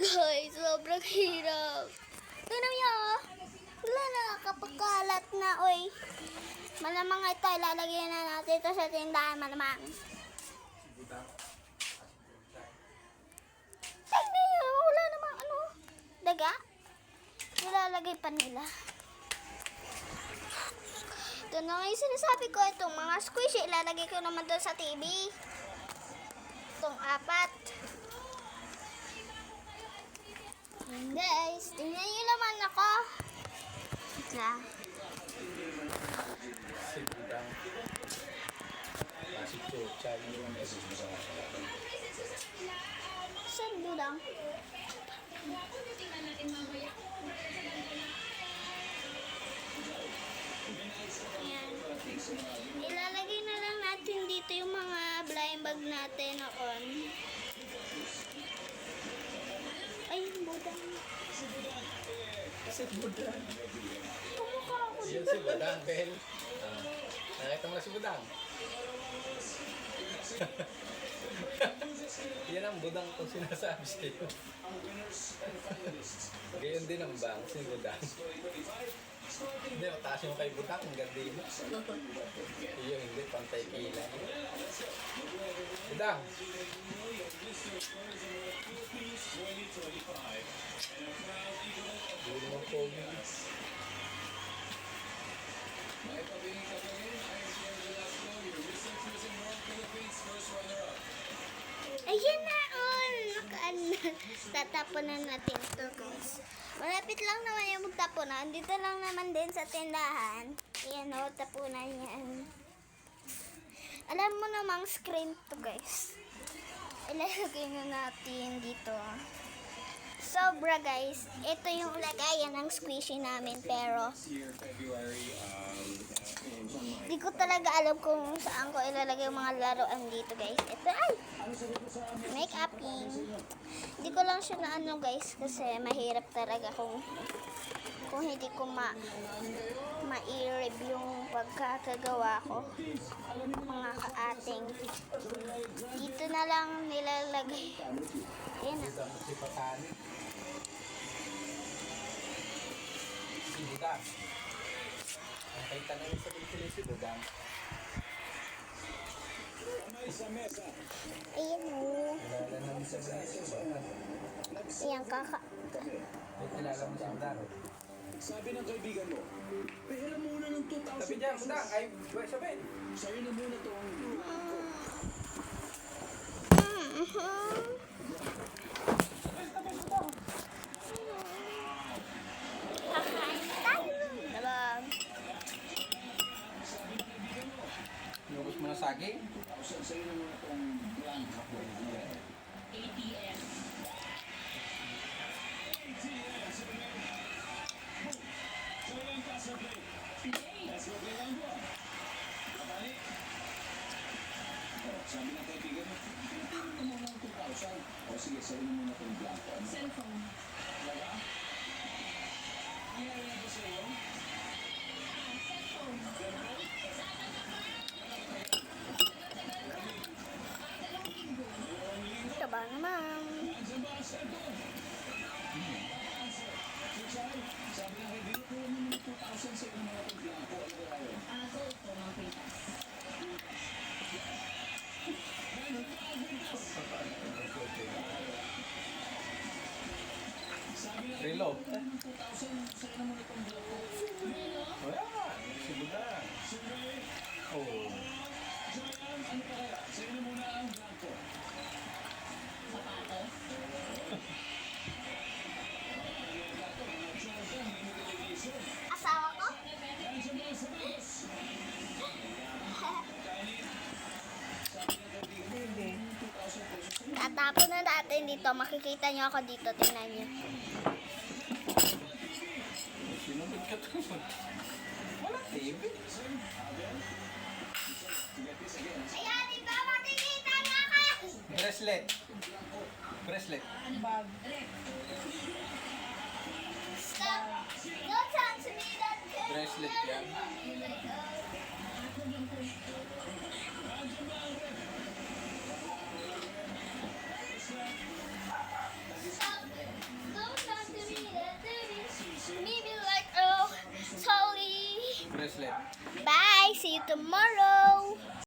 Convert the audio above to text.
Guys, sobrang hirap. Tingnan niyo, oh. Wala na, kapagkalat na, oy. Malamang ito, ilalagyan na natin ito sa tindahan, malamang. Tingnan niyo, wala namang ano, daga. Nilalagay pa nila. Ito na nga yung sinasabi ko, itong mga squishy, ilalagay ko naman doon sa TV. Itong 4. Guys, tingnan nyo naman ako. Ika. Saan budang? Ayan. Ilalagay na lang natin dito yung mga blind bag natin noon. Ay, budang. Si Budang. Kumukha ako Yun dito. si Budang, Bel. Nakita mo na si Budang. Yan ang Budang kung sinasabi sa'yo. Gayon din ang bang, si Budang. Hindi, mataas yung kay Budang, ang ganda yun. Iyo, hindi, pantay kilay. Budang! Hindi mo po yun. Ayan na, on. Tatapunan natin ito, guys. Malapit lang naman yung magtapunan. Dito lang naman din sa tindahan. Ayan o, tapunan yan. Alam mo namang screen to, guys. Ilalagay na natin dito. Sobra, guys. Ito yung lagayan ng squishy namin, pero di ko talaga alam kung saan ko ilalagay yung mga laruan dito, guys. Ito, ay! Make-upping. Hindi ko lang siya na ano, guys, kasi mahirap talaga kung hindi ko ma-i-review yung pagkakagawa ko. Mga kaating. Dito na lang nilalagay. Ayan na. Si Patani. Si Budang. Ang kay tanong sa pagkili si Budang. Ayan o. Kilala namin sa Budang. Ayan, May kilala mo si Budang. Sabi ng kaibigan mo, pera muna ng 2,000 Sabi niya, Budang, ay, sabi. Sa'yo na muna itong Kakain tayo. Dalag. Inubos mo na saging? Sa'yo na muna itong blanco. Sabi ng kaibigan mo, pera muna ng 2,000. O sige, sa'yo na muna itong blanco. Cellphone. Wala? Niyaya ko sa'yo? Ito ba naman? Sabi ng kaibigan, pera muna ng 2,000 sa'yo na muna itong blanco. Ano ba yun? Relo. Wala. Si Budang. Oh. Ano pa kaya? Sa'yo na muna ang blanco. Asawa ko? Tatapon na natin dito. Makikita nyo ako dito. Tingnan nyo. Sinunod ka to. Wala TV. Ayan, dito makikita nyo ako. Bracelet. Bracelet. Stop. Don't talk to me that good. Bracelet yan. Stop. ulit. Bye! See you tomorrow!